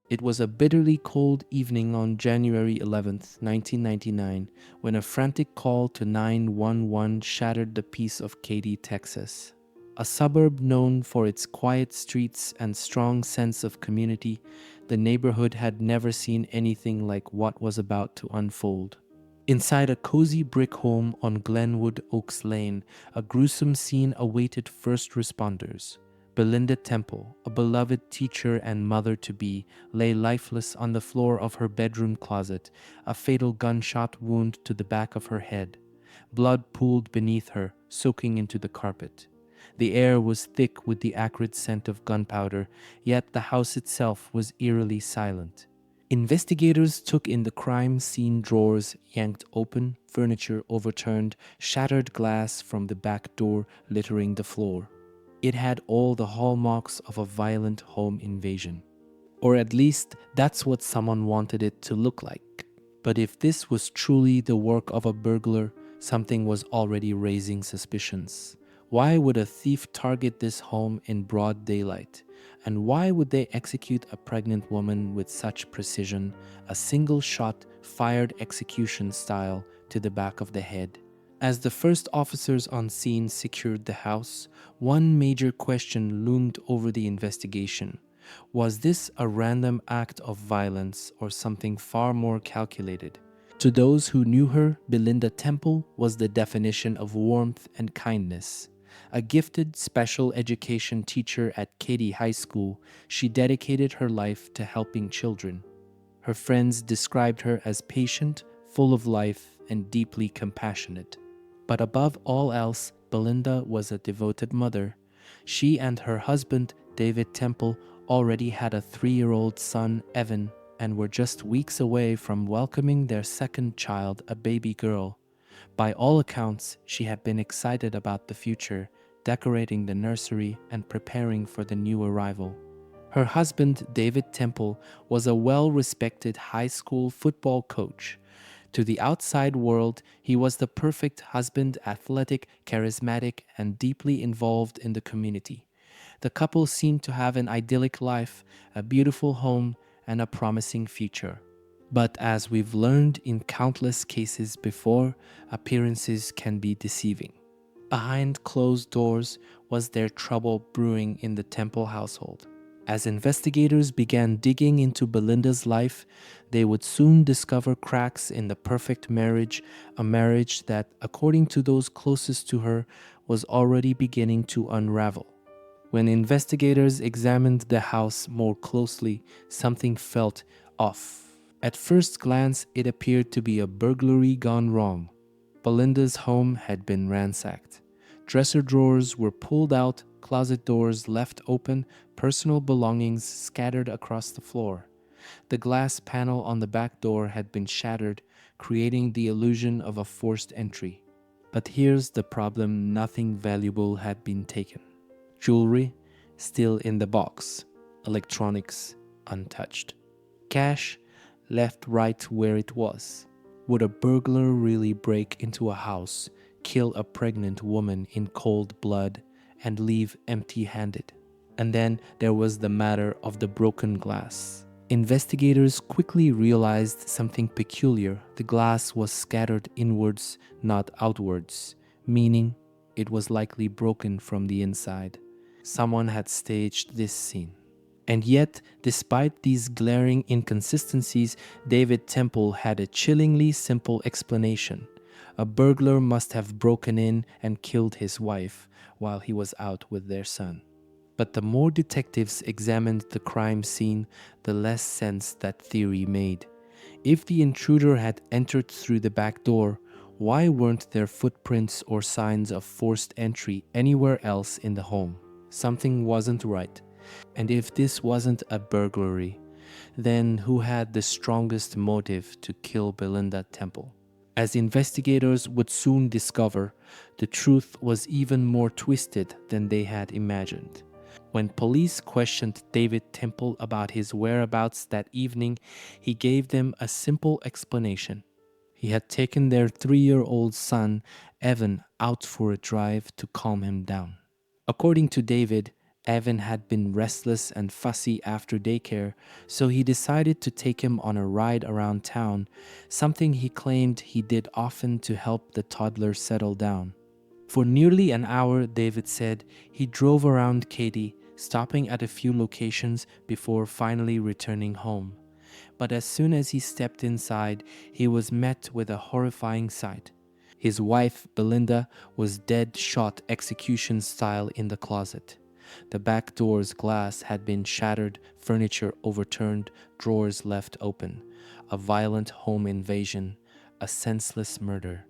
It was a bitterly cold evening on January 11th, 1999, when a frantic call to 911 shattered the peace of Katy, Texas. A suburb known for its quiet streets and strong sense of community, the neighborhood had never seen anything like what was about to unfold. Inside a cozy brick home on Glenwood Oaks Lane, a gruesome scene awaited first responders. Belinda Temple, a beloved teacher and mother-to-be, lay lifeless on the floor of her bedroom closet, a fatal gunshot wound to the back of her head. Blood pooled beneath her, soaking into the carpet. The air was thick with the acrid scent of gunpowder, yet the house itself was eerily silent. Investigators took in the crime scene drawers yanked open, furniture overturned, shattered glass from the back door littering the floor. It had all the hallmarks of a violent home invasion. Or at least that's what someone wanted it to look like. But if this was truly the work of a burglar, something was already raising suspicions. Why would a thief target this home in broad daylight? And why would they execute a pregnant woman with such precision, a single shot fired execution style to the back of the head? As the first officers on scene secured the house, one major question loomed over the investigation. Was this a random act of violence or something far more calculated? To those who knew her, Belinda Temple was the definition of warmth and kindness. A gifted special education teacher at Katy High School, she dedicated her life to helping children. Her friends described her as patient, full of life, and deeply compassionate. But above all else, Belinda was a devoted mother. She and her husband, David Temple, already had a 3-year-old son, Evan, and were just weeks away from welcoming their second child, a baby girl. By all accounts, she had been excited about the future, decorating the nursery and preparing for the new arrival. Her husband, David Temple, was a well-respected high school football coach. To the outside world, he was the perfect husband, athletic, charismatic, and deeply involved in the community. The couple seemed to have an idyllic life, a beautiful home, and a promising future. But as we've learned in countless cases before, appearances can be deceiving. Behind closed doors was there trouble brewing in the Temple household. As investigators began digging into Belinda's life, they would soon discover cracks in the perfect marriage, a marriage that, according to those closest to her, was already beginning to unravel. When investigators examined the house more closely, something felt off. At first glance, it appeared to be a burglary gone wrong. Belinda's home had been ransacked. Dresser drawers were pulled out, closet doors left open, personal belongings scattered across the floor. The glass panel on the back door had been shattered, creating the illusion of a forced entry. But here's the problem: nothing valuable had been taken. Jewelry still in the box, electronics untouched. Cash left right where it was. Would a burglar really break into a house, kill a pregnant woman in cold blood, and leave empty-handed? And then there was the matter of the broken glass. Investigators quickly realized something peculiar. The glass was scattered inwards, not outwards, meaning it was likely broken from the inside. Someone had staged this scene. And yet, despite these glaring inconsistencies, David Temple had a chillingly simple explanation. A burglar must have broken in and killed his wife while he was out with their son. But the more detectives examined the crime scene, the less sense that theory made. If the intruder had entered through the back door, why weren't there footprints or signs of forced entry anywhere else in the home? Something wasn't right. And if this wasn't a burglary, then who had the strongest motive to kill Belinda Temple? As investigators would soon discover, the truth was even more twisted than they had imagined. When police questioned David Temple about his whereabouts that evening, he gave them a simple explanation. He had taken their 3-year-old son, Evan, out for a drive to calm him down. According to David, Evan had been restless and fussy after daycare, so he decided to take him on a ride around town, something he claimed he did often to help the toddler settle down. For nearly an hour, David said, he drove around Katy, stopping at a few locations before finally returning home. But as soon as he stepped inside, he was met with a horrifying sight. His wife, Belinda, was dead, shot execution style in the closet. The back door's glass had been shattered, furniture overturned, drawers left open. A violent home invasion, a senseless murder.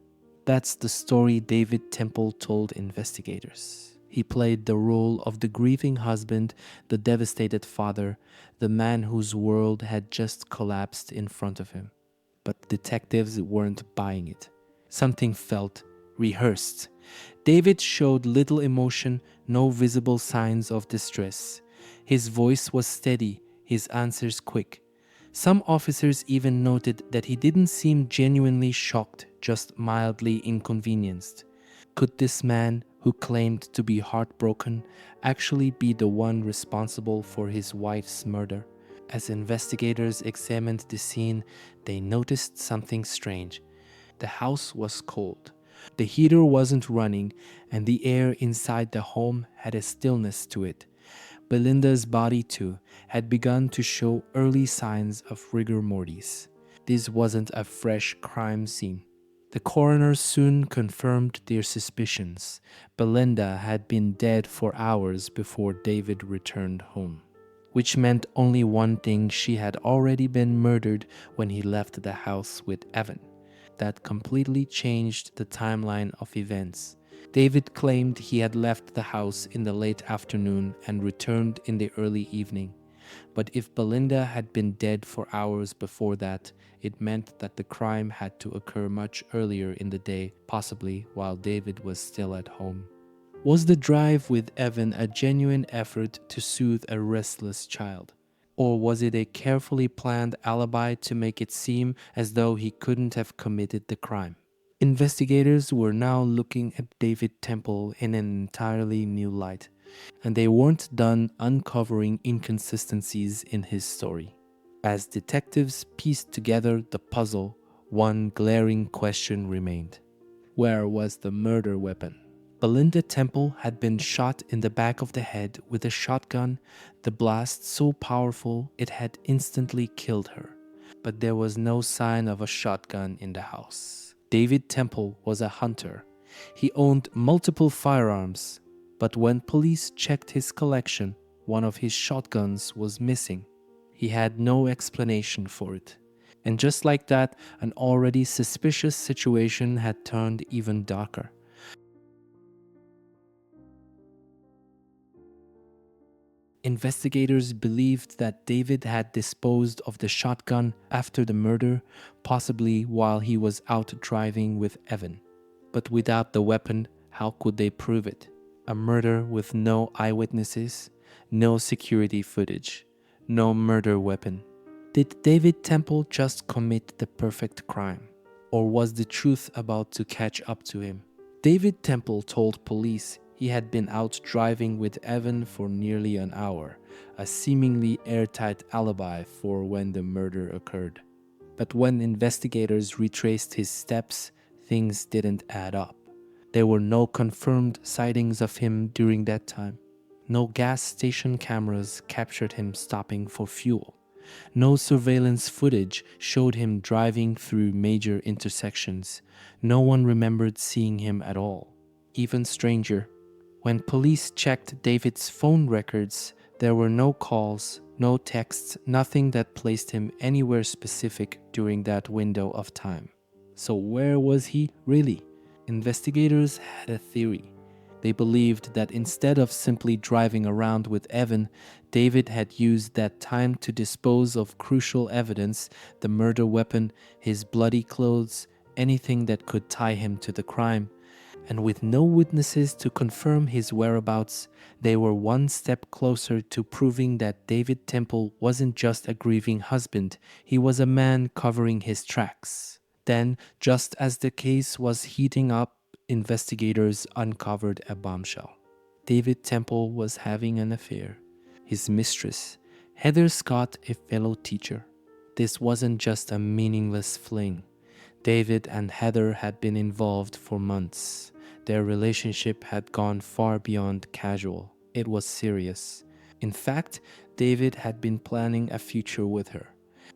That's the story David Temple told investigators. He played the role of the grieving husband, the devastated father, the man whose world had just collapsed in front of him. But detectives weren't buying it. Something felt rehearsed. David showed little emotion, no visible signs of distress. His voice was steady, his answers quick. Some officers even noted that he didn't seem genuinely shocked, just mildly inconvenienced. Could this man, who claimed to be heartbroken, actually be the one responsible for his wife's murder? As investigators examined the scene, they noticed something strange. The house was cold. The heater wasn't running, and the air inside the home had a stillness to it. Belinda's body, too, had begun to show early signs of rigor mortis. This wasn't a fresh crime scene. The coroner soon confirmed their suspicions. Belinda had been dead for hours before David returned home, which meant only one thing: she had already been murdered when he left the house with Evan. That completely changed the timeline of events. David claimed he had left the house in the late afternoon and returned in the early evening. But if Belinda had been dead for hours before that, it meant that the crime had to occur much earlier in the day, possibly while David was still at home. Was the drive with Evan a genuine effort to soothe a restless child? Or was it a carefully planned alibi to make it seem as though he couldn't have committed the crime? Investigators were now looking at David Temple in an entirely new light, and they weren't done uncovering inconsistencies in his story. As detectives pieced together the puzzle, one glaring question remained. Where was the murder weapon? Belinda Temple had been shot in the back of the head with a shotgun, the blast so powerful it had instantly killed her. But there was no sign of a shotgun in the house. David Temple was a hunter. He owned multiple firearms, but when police checked his collection, one of his shotguns was missing. He had no explanation for it. And just like that, an already suspicious situation had turned even darker. Investigators believed that David had disposed of the shotgun after the murder, possibly while he was out driving with Evan. But without the weapon, how could they prove it? A murder with no eyewitnesses, no security footage, no murder weapon. Did David Temple just commit the perfect crime? Or was the truth about to catch up to him? David Temple told police he had been out driving with Evan for nearly an hour, a seemingly airtight alibi for when the murder occurred. But when investigators retraced his steps, things didn't add up. There were no confirmed sightings of him during that time. No gas station cameras captured him stopping for fuel. No surveillance footage showed him driving through major intersections. No one remembered seeing him at all. Even stranger, when police checked David's phone records, there were no calls, no texts, nothing that placed him anywhere specific during that window of time. So where was he really? Investigators had a theory. They believed that instead of simply driving around with Evan, David had used that time to dispose of crucial evidence: the murder weapon, his bloody clothes, anything that could tie him to the crime. And with no witnesses to confirm his whereabouts, they were one step closer to proving that David Temple wasn't just a grieving husband, he was a man covering his tracks. Then, just as the case was heating up, investigators uncovered a bombshell. David Temple was having an affair. His mistress, Heather Scott, a fellow teacher. This wasn't just a meaningless fling. David and Heather had been involved for months. Their relationship had gone far beyond casual. It was serious. In fact, David had been planning a future with her.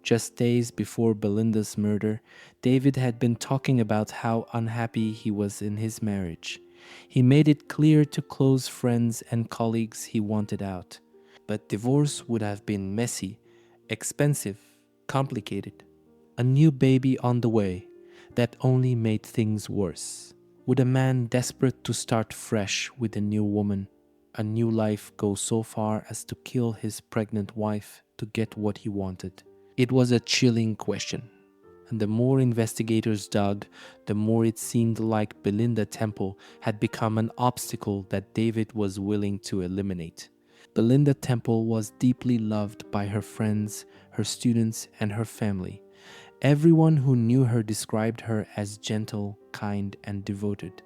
Just days before Belinda's murder, David had been talking about how unhappy he was in his marriage. He made it clear to close friends and colleagues he wanted out. But divorce would have been messy, expensive, complicated. A new baby on the way. That only made things worse. Would a man desperate to start fresh with a new woman, a new life, go so far as to kill his pregnant wife to get what he wanted? It was a chilling question. And the more investigators dug, the more it seemed like Belinda Temple had become an obstacle that David was willing to eliminate. Belinda Temple was deeply loved by her friends, her students, and her family. Everyone who knew her described her as gentle, kind, and devoted.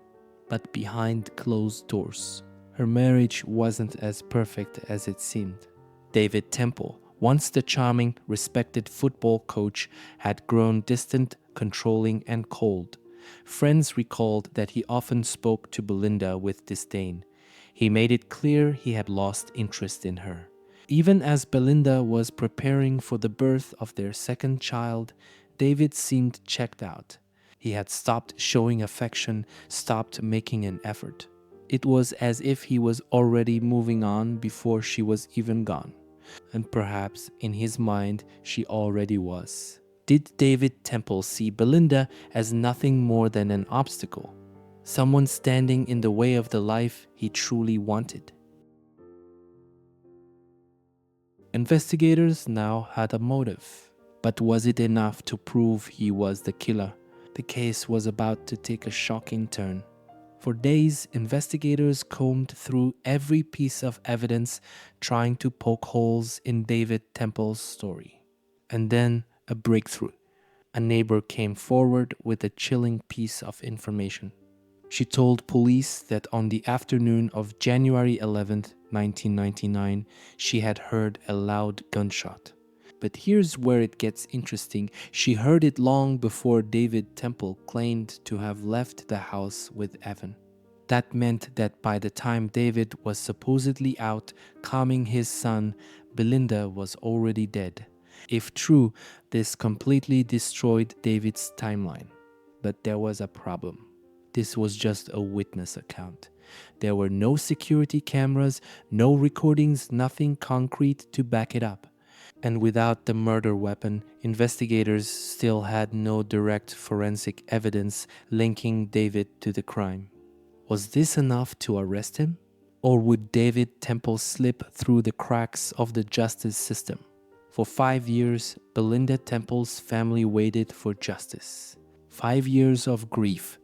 But behind closed doors, her marriage wasn't as perfect as it seemed. David Temple, once the charming, respected football coach, had grown distant, controlling, and cold. Friends recalled that he often spoke to Belinda with disdain. He made it clear he had lost interest in her. Even as Belinda was preparing for the birth of their second child, David seemed checked out. He had stopped showing affection, stopped making an effort. It was as if he was already moving on before she was even gone. And perhaps in his mind she already was. Did David Temple see Belinda as nothing more than an obstacle? Someone standing in the way of the life he truly wanted? Investigators now had a motive. But was it enough to prove he was the killer? The case was about to take a shocking turn. For days, investigators combed through every piece of evidence, trying to poke holes in David Temple's story. And then a breakthrough. A neighbor came forward with a chilling piece of information. She told police that on the afternoon of January 11th, 1999, she had heard a loud gunshot. But here's where it gets interesting. She heard it long before David Temple claimed to have left the house with Evan. That meant that by the time David was supposedly out calming his son, Belinda was already dead. If true, this completely destroyed David's timeline. But there was a problem. This was just a witness account. There were no security cameras, no recordings, nothing concrete to back it up. And without the murder weapon, investigators still had no direct forensic evidence linking David to the crime. Was this enough to arrest him? Or would David Temple slip through the cracks of the justice system? For 5 years, Belinda Temple's family waited for justice. 5 years of grief,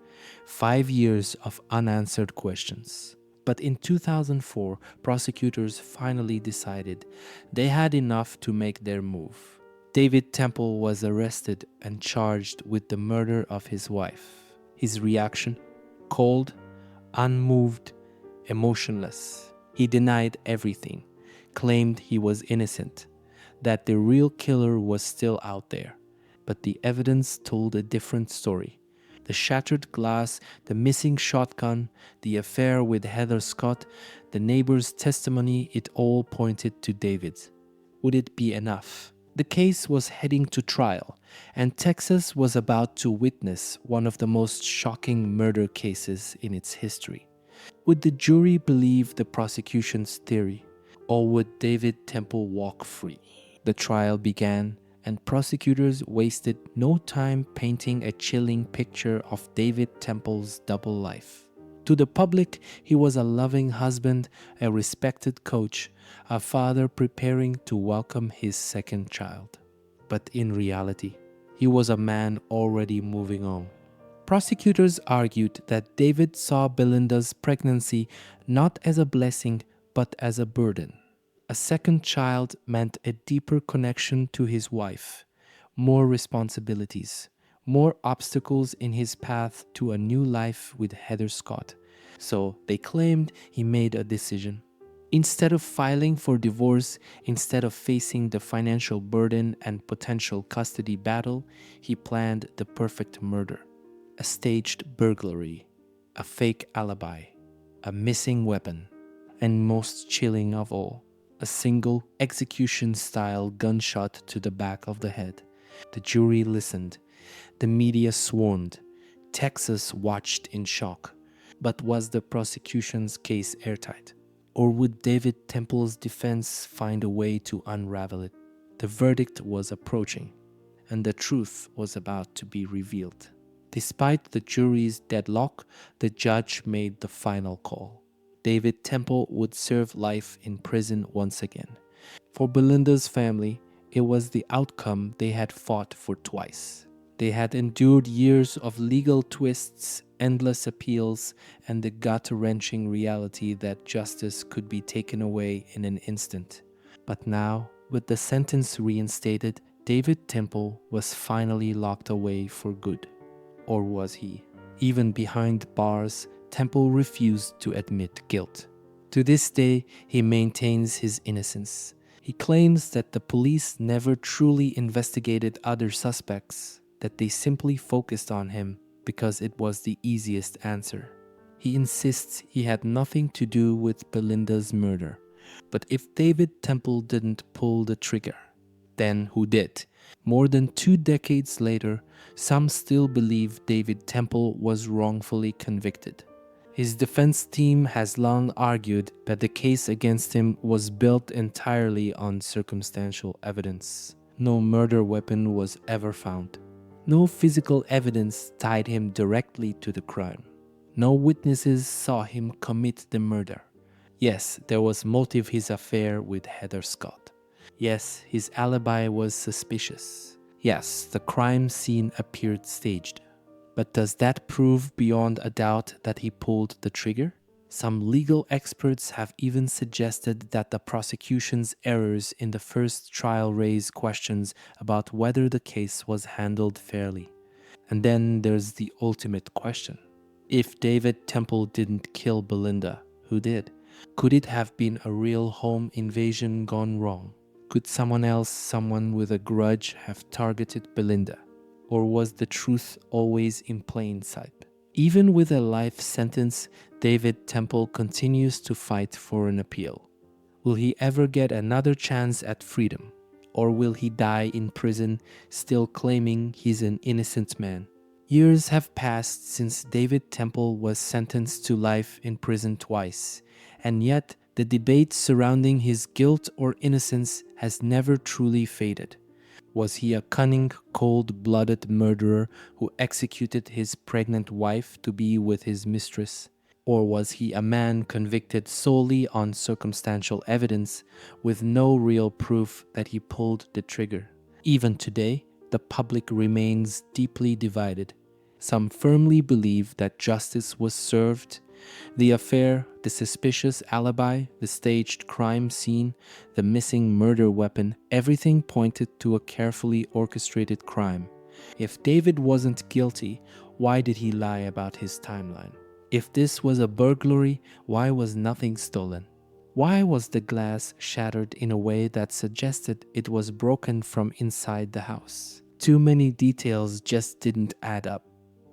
5 years of unanswered questions. But in 2004, prosecutors finally decided they had enough to make their move. David Temple was arrested and charged with the murder of his wife. His reaction? Cold, unmoved, emotionless. He denied everything, claimed he was innocent, that the real killer was still out there. But the evidence told a different story. The shattered glass, the missing shotgun, the affair with Heather Scott, the neighbor's testimony, it all pointed to David. Would it be enough? The case was heading to trial, and Texas was about to witness one of the most shocking murder cases in its history. Would the jury believe the prosecution's theory, or would David Temple walk free? The trial began, and prosecutors wasted no time painting a chilling picture of David Temple's double life. To the public, he was a loving husband, a respected coach, a father preparing to welcome his second child. But in reality, he was a man already moving on. Prosecutors argued that David saw Belinda's pregnancy not as a blessing, but as a burden. A second child meant a deeper connection to his wife, more responsibilities, more obstacles in his path to a new life with Heather Scott. So they claimed he made a decision. Instead of filing for divorce, instead of facing the financial burden and potential custody battle, he planned the perfect murder: a staged burglary, a fake alibi, a missing weapon, and most chilling of all, a single execution-style gunshot to the back of the head. The jury listened. The media swarmed. Texas watched in shock. But was the prosecution's case airtight? Or would David Temple's defense find a way to unravel it? The verdict was approaching, and the truth was about to be revealed. Despite the jury's deadlock, the judge made the final call. David Temple would serve life in prison once again. For Belinda's family, it was the outcome they had fought for twice. They had endured years of legal twists, endless appeals, and the gut-wrenching reality that justice could be taken away in an instant. But now, with the sentence reinstated, David Temple was finally locked away for good. Or was he? Even behind bars, Temple refused to admit guilt. To this day, he maintains his innocence. He claims that the police never truly investigated other suspects, that they simply focused on him because it was the easiest answer. He insists he had nothing to do with Belinda's murder. But if David Temple didn't pull the trigger, then who did? More than 2 decades later, some still believe David Temple was wrongfully convicted. His defense team has long argued that the case against him was built entirely on circumstantial evidence. No murder weapon was ever found. No physical evidence tied him directly to the crime. No witnesses saw him commit the murder. Yes, there was motive: his affair with Heather Scott. Yes, his alibi was suspicious. Yes, the crime scene appeared staged. But does that prove beyond a doubt that he pulled the trigger? Some legal experts have even suggested that the prosecution's errors in the first trial raise questions about whether the case was handled fairly. And then there's the ultimate question. If David Temple didn't kill Belinda, who did? Could it have been a real home invasion gone wrong? Could someone else, someone with a grudge, have targeted Belinda? Or was the truth always in plain sight? Even with a life sentence, David Temple continues to fight for an appeal. Will he ever get another chance at freedom? Or will he die in prison, still claiming he's an innocent man? Years have passed since David Temple was sentenced to life in prison twice, and yet the debate surrounding his guilt or innocence has never truly faded. Was he a cunning, cold-blooded murderer who executed his pregnant wife to be with his mistress? Or was he a man convicted solely on circumstantial evidence with no real proof that he pulled the trigger? Even today, the public remains deeply divided. Some firmly believe that justice was served. The affair, the suspicious alibi, the staged crime scene, the missing murder weapon, everything pointed to a carefully orchestrated crime. If David wasn't guilty, why did he lie about his timeline? If this was a burglary, why was nothing stolen? Why was the glass shattered in a way that suggested it was broken from inside the house? Too many details just didn't add up.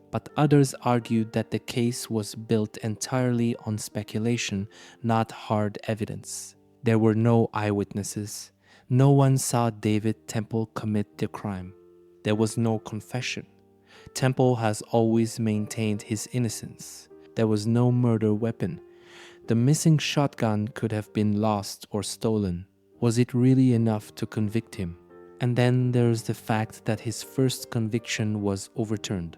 But others argued that the case was built entirely on speculation, not hard evidence. There were no eyewitnesses. No one saw David Temple commit the crime. There was no confession. Temple has always maintained his innocence. There was no murder weapon. The missing shotgun could have been lost or stolen. Was it really enough to convict him? And then there's the fact that his first conviction was overturned.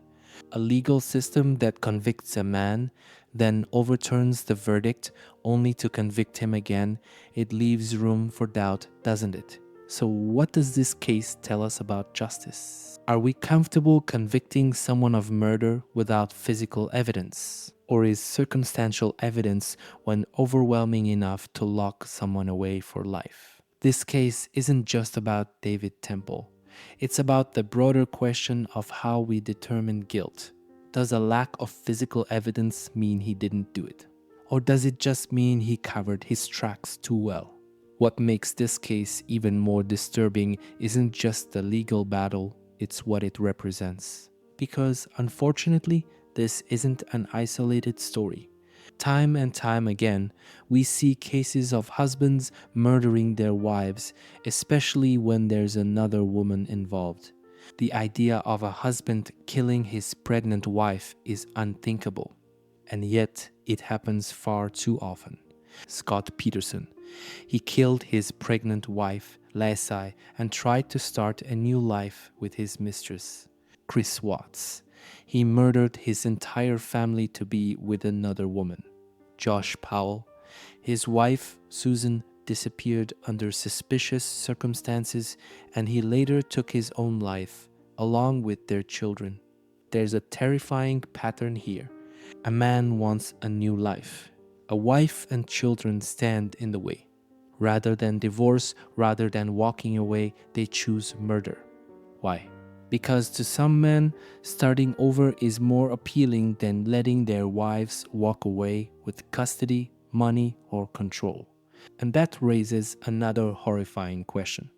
A legal system that convicts a man, then overturns the verdict only to convict him again, it leaves room for doubt, doesn't it? So what does this case tell us about justice? Are we comfortable convicting someone of murder without physical evidence? Or is circumstantial evidence when overwhelming enough to lock someone away for life? This case isn't just about David Temple. It's about the broader question of how we determine guilt. Does a lack of physical evidence mean he didn't do it? Or does it just mean he covered his tracks too well? What makes this case even more disturbing isn't just the legal battle, it's what it represents. Because unfortunately, this isn't an isolated story. Time and time again, we see cases of husbands murdering their wives, especially when there's another woman involved. The idea of a husband killing his pregnant wife is unthinkable, and yet it happens far too often. Scott Peterson. He killed his pregnant wife, Lassie, and tried to start a new life with his mistress. Chris Watts. He murdered his entire family to be with another woman. Josh Powell. His wife, Susan, disappeared under suspicious circumstances, and he later took his own life, along with their children. There's a terrifying pattern here. A man wants a new life. A wife and children stand in the way. Rather than divorce, rather than walking away, they choose murder. Why? Because to some men, starting over is more appealing than letting their wives walk away with custody, money, or control. And that raises another horrifying question.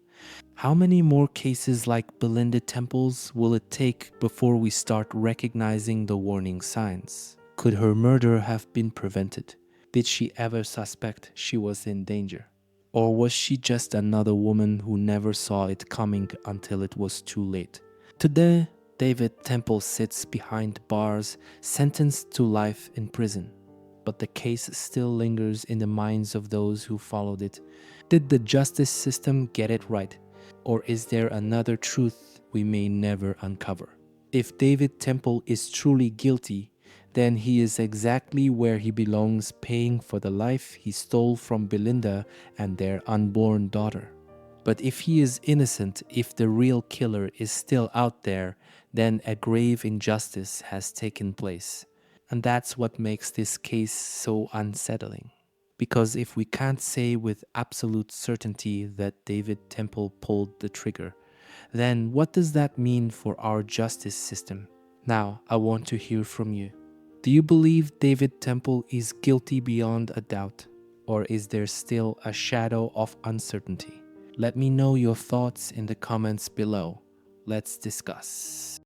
How many more cases like Belinda Temple's will it take before we start recognizing the warning signs? Could her murder have been prevented? Did she ever suspect she was in danger? Or was she just another woman who never saw it coming until it was too late? Today, David Temple sits behind bars, sentenced to life in prison. But the case still lingers in the minds of those who followed it. Did the justice system get it right? Or is there another truth we may never uncover? If David Temple is truly guilty, then he is exactly where he belongs, paying for the life he stole from Belinda and their unborn daughter. But if he is innocent, if the real killer is still out there, then a grave injustice has taken place. And that's what makes this case so unsettling. Because if we can't say with absolute certainty that David Temple pulled the trigger, then what does that mean for our justice system? Now, I want to hear from you. Do you believe David Temple is guilty beyond a doubt? Or is there still a shadow of uncertainty? Let me know your thoughts in the comments below. Let's discuss.